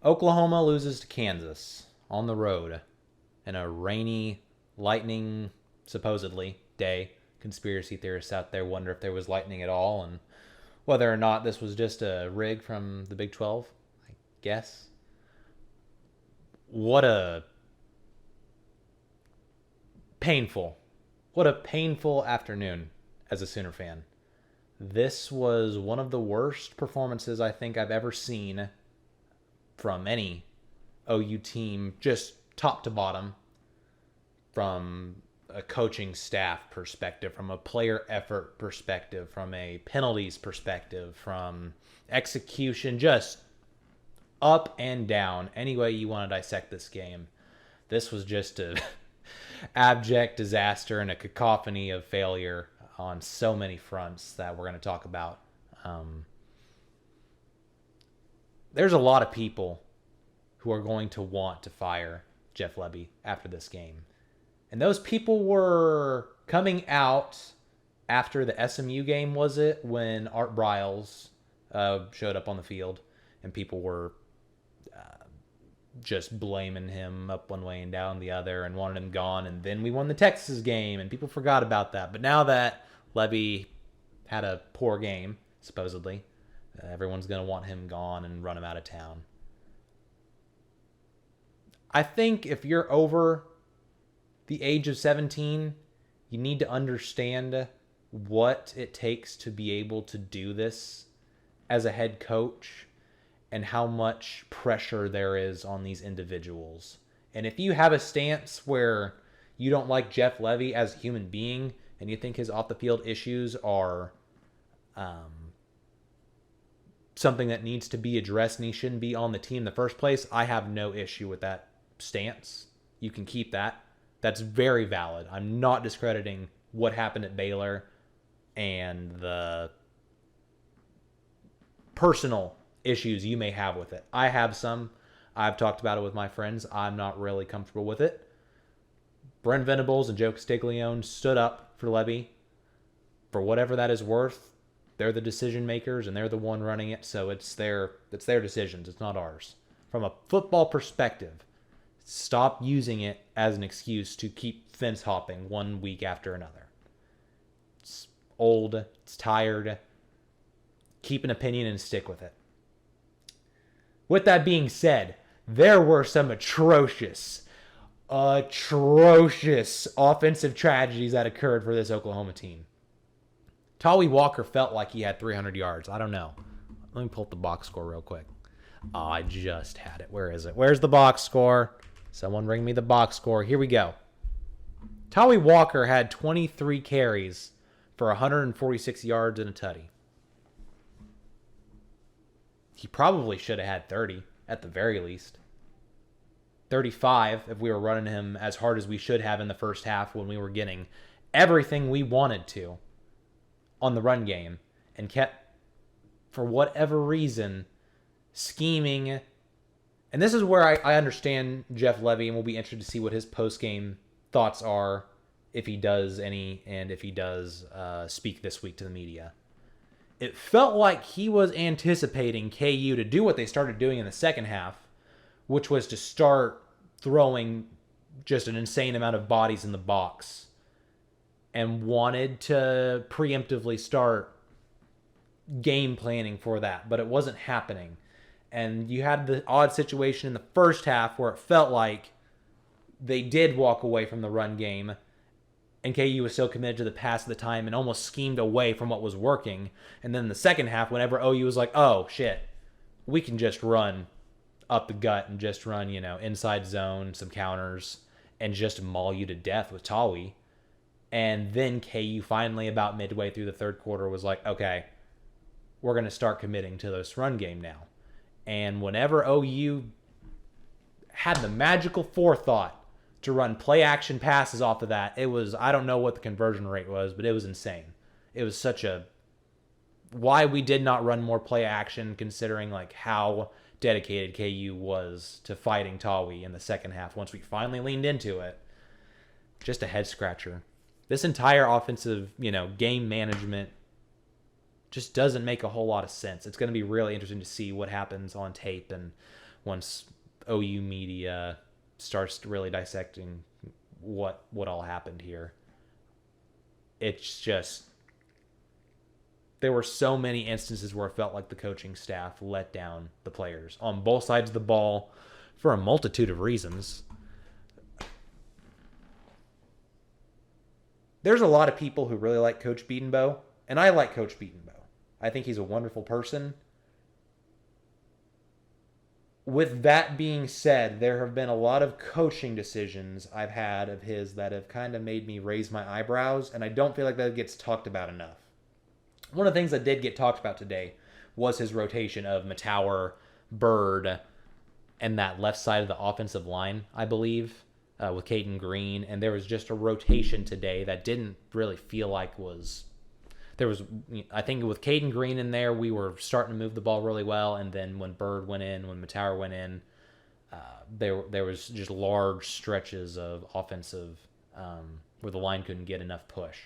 Oklahoma loses to Kansas on the road in a rainy, lightning, supposedly, day. Conspiracy theorists out there wonder if there was lightning at all and whether or not this was just a rig from the Big 12, I guess. What a painful, what a painful afternoon as a Sooner fan. This was one of the worst performances I think I've ever seen from any OU team, just top to bottom, from a coaching staff perspective, from a player effort perspective, from a penalties perspective, from execution, just up and down. Any way you want to dissect this game, this was just a abject disaster and a cacophony of failure on so many fronts that we're going to talk about. There's a lot of people who are going to want to fire Jeff Lebby after this game. And those people were coming out after the SMU game, was it? When Art Briles showed up on the field and people were just blaming him up one way and down the other and wanted him gone. And then we won the Texas game and people forgot about that. But now that Lebby had a poor game, supposedly, everyone's going to want him gone and run him out of town. I think if you're over the age of 17, you need to understand what it takes to be able to do this as a head coach and how much pressure there is on these individuals. And if you have a stance where you don't like Jeff Lebby as a human being and you think his off-the-field issues are something that needs to be addressed and he shouldn't be on the team in the first place, I have no issue with that stance. You can keep that. That's very valid. I'm not discrediting what happened at Baylor and the personal issues you may have with it. I have some. I've talked about it with my friends. I'm not really comfortable with it. Brent Venables and Joe Castiglione stood up for Lebby. For whatever that is worth, they're the decision makers and they're the one running it, so it's their decisions. It's not ours. From a football perspective, stop using it as an excuse to keep fence hopping one week after another. It's old. It's tired. Keep an opinion and stick with it. With that being said, there were some atrocious offensive tragedies that occurred for this Oklahoma team. Tawee Walker felt like he had 300 yards. I don't know. Let me pull up the box score real quick. Oh, I just had it. Where is it? Where's the box score? Someone bring me the box score. Here we go. Tawee Walker had 23 carries for 146 yards and a tutty. He probably should have had 30 at the very least. 35 if we were running him as hard as we should have in the first half when we were getting everything we wanted to on the run game and kept, for whatever reason, scheming. And this is where I understand Jeff Lebby, and we'll be interested to see what his post-game thoughts are, if he does any, and if he does speak this week to the media. It felt like he was anticipating KU to do what they started doing in the second half, which was to start throwing just an insane amount of bodies in the box, and wanted to preemptively start game planning for that, but it wasn't happening. And you had the odd situation in the first half where it felt like they did walk away from the run game and KU was still committed to the pass at the time and almost schemed away from what was working. And then in the second half, whenever OU was like, oh, shit, we can just run up the gut and just run, inside zone, some counters, and just maul you to death with Tawee. And then KU finally, about midway through the third quarter, was like, okay, we're going to start committing to this run game now. And whenever OU had the magical forethought to run play-action passes off of that, it was, I don't know what the conversion rate was, but it was insane. It was such a... why we did not run more play-action, considering like how dedicated KU was to fighting Tawee in the second half once we finally leaned into it. Just a head-scratcher. This entire offensive, game management just doesn't make a whole lot of sense. It's going to be really interesting to see what happens on tape and once OU media starts really dissecting what all happened here. It's just, there were so many instances where it felt like the coaching staff let down the players on both sides of the ball for a multitude of reasons. There's a lot of people who really like Coach Beatonbow, and I like Coach Beatonbow. I think he's a wonderful person. With that being said, there have been a lot of coaching decisions I've had of his that have kind of made me raise my eyebrows, and I don't feel like that gets talked about enough. One of the things that did get talked about today was his rotation of Matauer, Bird, and that left side of the offensive line, I believe, with Caden Green. And there was just a rotation today that didn't really feel like was... There was, I think with Caden Green in there, we were starting to move the ball really well. And then when Bird went in, when Matauer went in, there was just large stretches of offensive where the line couldn't get enough push.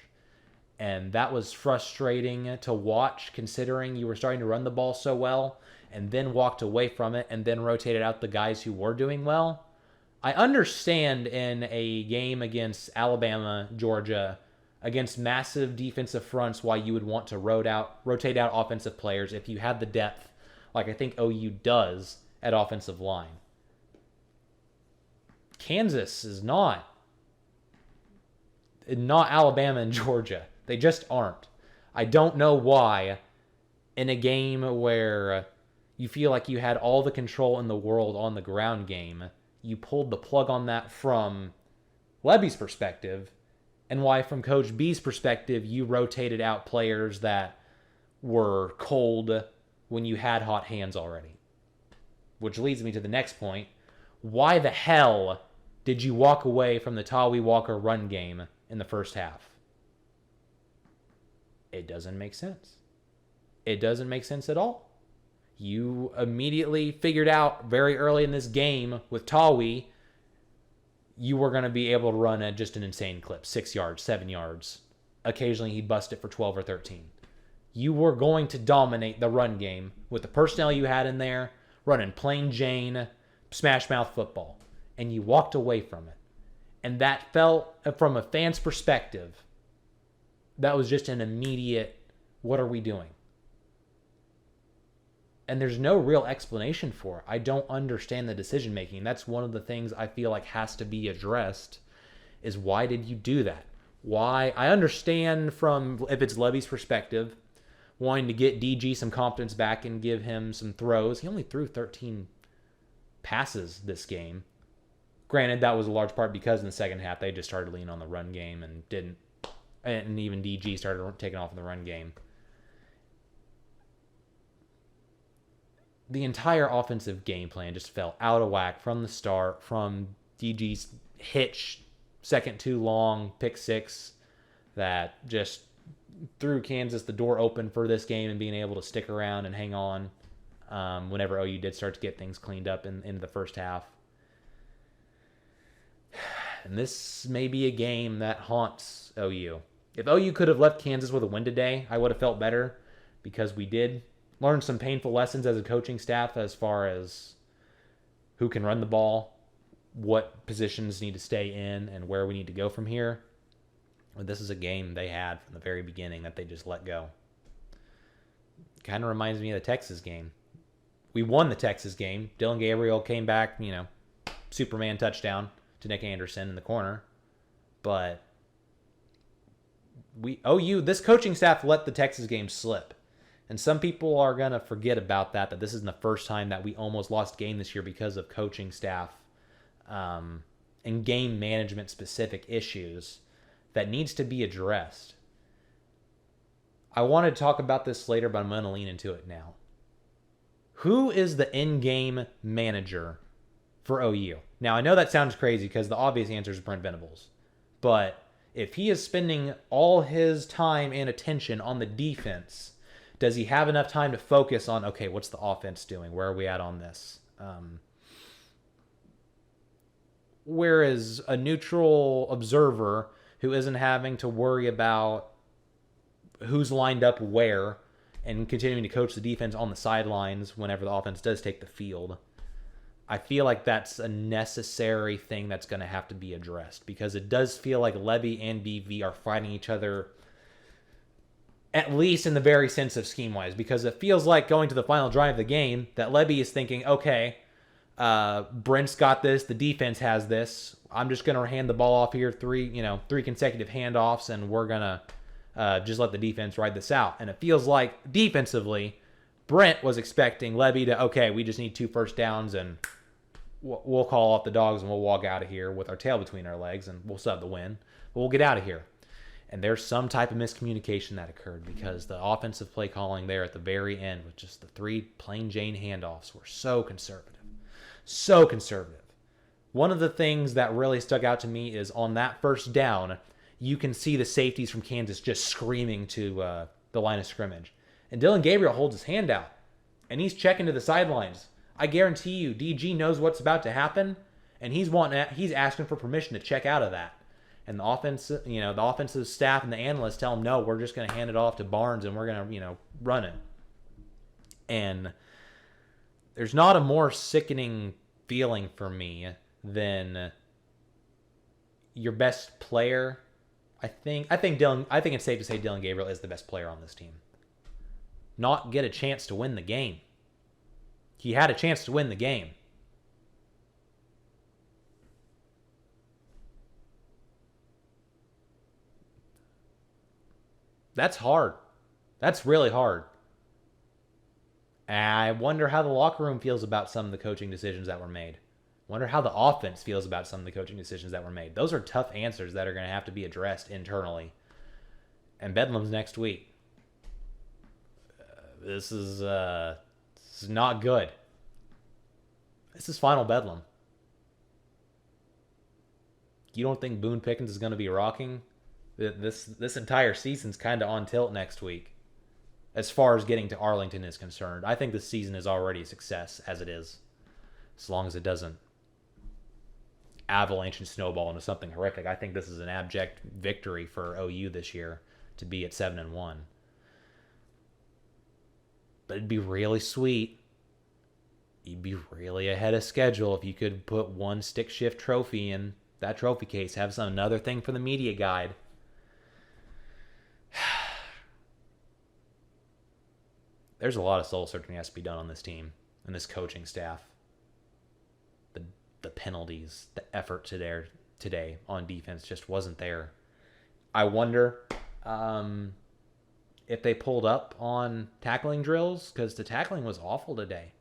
And that was frustrating to watch, considering you were starting to run the ball so well and then walked away from it and then rotated out the guys who were doing well. I understand in a game against Alabama, Georgia, against massive defensive fronts, why you would want to rotate out offensive players if you had the depth, like I think OU does at offensive line. Kansas is not Alabama and Georgia. They just aren't. I don't know why in a game where you feel like you had all the control in the world on the ground game, you pulled the plug on that from Levy's perspective, and why from Coach B's perspective you rotated out players that were cold when you had hot hands already. Which leads me to the next point. Why the hell did you walk away from the Tawi Walker run game in the first half? It doesn't make sense. It doesn't make sense at all. You immediately figured out very early in this game with Tawi, you were going to be able to run at just an insane clip, 6 yards, 7 yards. Occasionally he'd bust it for 12 or 13. You were going to dominate the run game with the personnel you had in there, running plain Jane, smash mouth football. And you walked away from it. And that felt, from a fan's perspective, that was just an immediate, what are we doing? And there's no real explanation for it. I don't understand the decision making. That's one of the things I feel like has to be addressed, is why did you do that? Why? I understand from, if it's Levy's perspective, wanting to get DG some confidence back and give him some throws. He only threw 13 passes this game. Granted, that was a large part because in the second half they just started leaning on the run game and didn't. And even DG started taking off in the run game. The entire offensive game plan just fell out of whack from the start, from DG's hitch, second too long, pick six, that just threw Kansas the door open for this game and being able to stick around and hang on whenever OU did start to get things cleaned up in the first half. And this may be a game that haunts OU. If OU could have left Kansas with a win today, I would have felt better, because we did learn some painful lessons as a coaching staff as far as who can run the ball, what positions need to stay in, and where we need to go from here. But this is a game they had from the very beginning that they just let go. Kind of reminds me of the Texas game. We won the Texas game. Dylan Gabriel came back, Superman touchdown to Nick Anderson in the corner. But this coaching staff let the Texas game slip. And some people are going to forget about that this isn't the first time that we almost lost a game this year because of coaching staff and game management specific issues that needs to be addressed. I want to talk about this later, but I'm going to lean into it now. Who is the in-game manager for OU? Now, I know that sounds crazy because the obvious answer is Brent Venables. But if he is spending all his time and attention on the defense, does he have enough time to focus on, okay, what's the offense doing? Where are we at on this? Whereas a neutral observer who isn't having to worry about who's lined up where and continuing to coach the defense on the sidelines whenever the offense does take the field, I feel like that's a necessary thing that's going to have to be addressed, because it does feel like Levy and BV are fighting each other, at least in the very sense of scheme-wise, because it feels like going to the final drive of the game that Levy is thinking, okay, Brent's got this, the defense has this, I'm just going to hand the ball off here, three consecutive handoffs, and we're going to just let the defense ride this out. And it feels like defensively, Brent was expecting Levy to, okay, we just need 2 first downs and we'll call off the dogs and we'll walk out of here with our tail between our legs and we'll still have the win, but we'll get out of here. And there's some type of miscommunication that occurred, because the offensive play calling there at the very end with just the 3 plain Jane handoffs were so conservative. So conservative. One of the things that really stuck out to me is on that first down, you can see the safeties from Kansas just screaming to the line of scrimmage. And Dylan Gabriel holds his hand out, and he's checking to the sidelines. I guarantee you, DG knows what's about to happen, and he's asking for permission to check out of that. And the offensive staff and the analysts tell him, no, we're just going to hand it off to Barnes and we're going to, run it. And there's not a more sickening feeling for me than your best player. I think it's safe to say Dylan Gabriel is the best player on this team. Not get a chance to win the game. He had a chance to win the game. That's hard. That's really hard. I wonder how the locker room feels about some of the coaching decisions that were made. Wonder how the offense feels about some of the coaching decisions that were made. Those are tough answers that are going to have to be addressed internally. And Bedlam's next week. This is not good. This is final Bedlam. You don't think Boone Pickens is going to be rocking? This entire season's kind of on tilt next week, as far as getting to Arlington is concerned. I think this season is already a success as it is, as long as it doesn't avalanche and snowball into something horrific. I think this is an abject victory for OU this year to be at 7-1. But it'd be really sweet. You'd be really ahead of schedule if you could put one stick shift trophy in that trophy case. Have another thing for the media guide. There's a lot of soul searching that has to be done on this team and this coaching staff. The penalties, the effort today on defense just wasn't there. I wonder if they pulled up on tackling drills, because the tackling was awful today.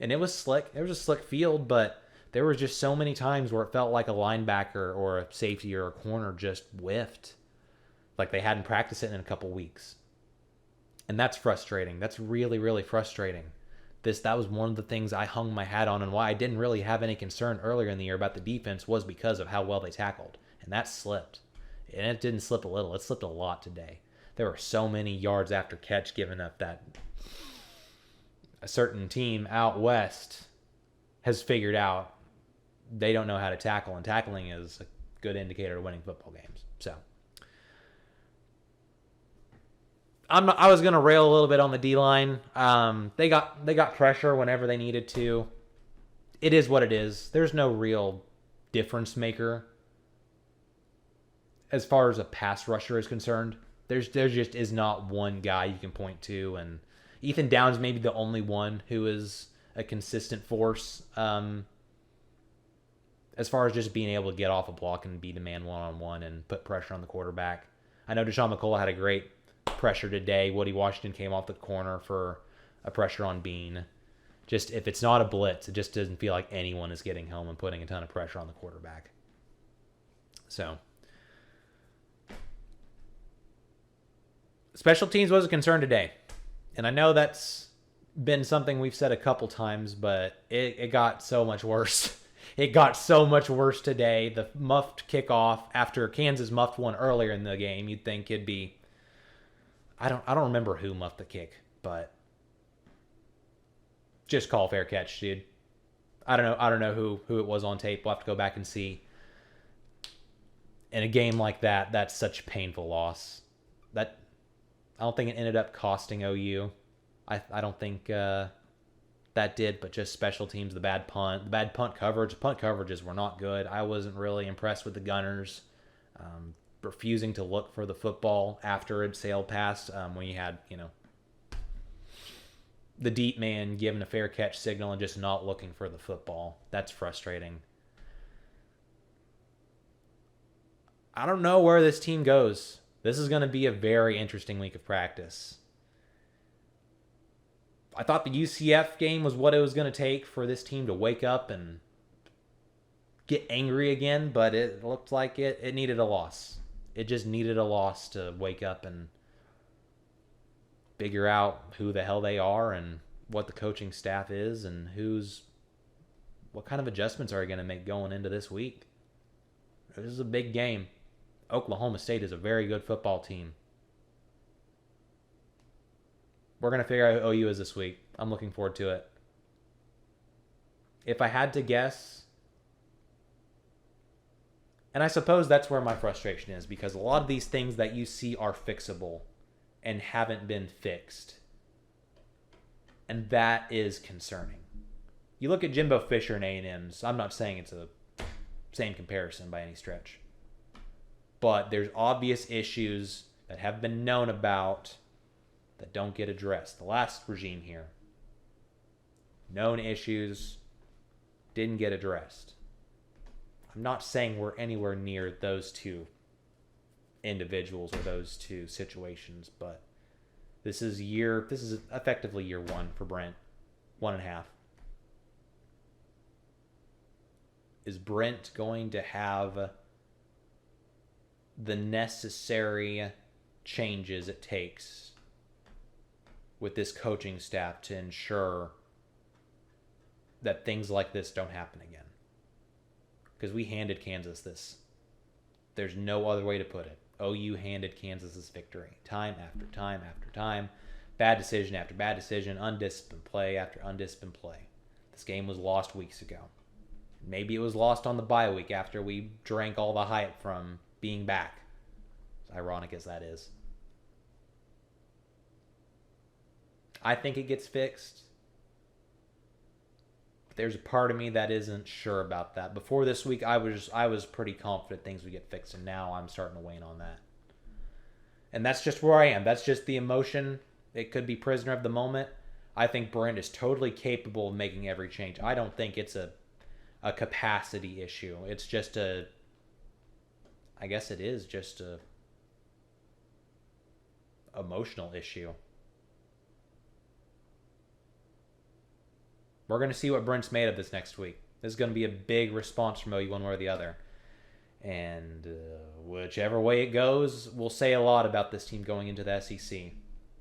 And it was slick. It was a slick field, but there were just so many times where it felt like a linebacker or a safety or a corner just whiffed. Like they hadn't practiced it in a couple weeks. And that's frustrating. That's really, really frustrating. That was one of the things I hung my hat on, and why I didn't really have any concern earlier in the year about the defense was because of how well they tackled. And that slipped. And it didn't slip a little. It slipped a lot today. There were so many yards after catch given up that a certain team out west has figured out they don't know how to tackle, and tackling is a good indicator of winning football games. So I was going to rail a little bit on the D-line. They got pressure whenever they needed to. It is what it is. There's no real difference maker as far as a pass rusher is concerned. There just is not one guy you can point to, and Ethan Downs may be the only one who is a consistent force as far as just being able to get off a block and be the man one-on-one and put pressure on the quarterback. I know Deshaun McCullough had a great pressure today. Woody Washington came off the corner for a pressure on Bean. Just if it's not a blitz, it just doesn't feel like anyone is getting home and putting a ton of pressure on the quarterback. So special teams was a concern today. And I know that's been something we've said a couple times, but it got so much worse. It got so much worse today. The muffed kickoff after Kansas muffed one earlier in the game, you'd think it'd be, I don't remember who muffed the kick, but just call fair catch, dude. I don't know who it was on tape. We'll have to go back and see. In a game like that, that's such a painful loss. I don't think it ended up costing OU. I don't think that did, but just special teams, the bad punt coverage. The punt coverages were not good. I wasn't really impressed with the Gunners refusing to look for the football after it sailed past. When you had, the deep man giving a fair catch signal and just not looking for the football. That's frustrating. I don't know where this team goes. This is going to be a very interesting week of practice. I thought the UCF game was what it was going to take for this team to wake up and get angry again, but it looked like it needed a loss. It just needed a loss to wake up and figure out who the hell they are and what the coaching staff is and what kind of adjustments are you going to make going into this week. This is a big game. Oklahoma State is a very good football team. We're going to figure out who OU is this week. I'm looking forward to it. If I had to guess, and I suppose that's where my frustration is, because a lot of these things that you see are fixable and haven't been fixed. And that is concerning. You look at Jimbo Fisher and A&M's. I'm not saying it's a same comparison by any stretch. But there's obvious issues that have been known about that don't get addressed. The last regime here, known issues, didn't get addressed. I'm not saying we're anywhere near those two individuals or those two situations, but this is effectively year one for Brent. 1.5. Is Brent going to have the necessary changes it takes with this coaching staff to ensure that things like this don't happen again? Because we handed Kansas this. There's no other way to put it. OU handed Kansas this victory. Time after time after time. Bad decision after bad decision. Undisciplined play after undisciplined play. This game was lost weeks ago. Maybe it was lost on the bye week after we drank all the hype from being back. As ironic as that is. I think it gets fixed. But there's a part of me that isn't sure about that. Before this week, I was pretty confident things would get fixed, and now I'm starting to wane on that. And that's just where I am. That's just the emotion. It could be prisoner of the moment. I think Brent is totally capable of making every change. I don't think it's a capacity issue. It's just I guess it is just a emotional issue. We're going to see what Brent's made of this next week. This is going to be a big response from OU one way or the other. And whichever way it goes, will say a lot about this team going into the SEC.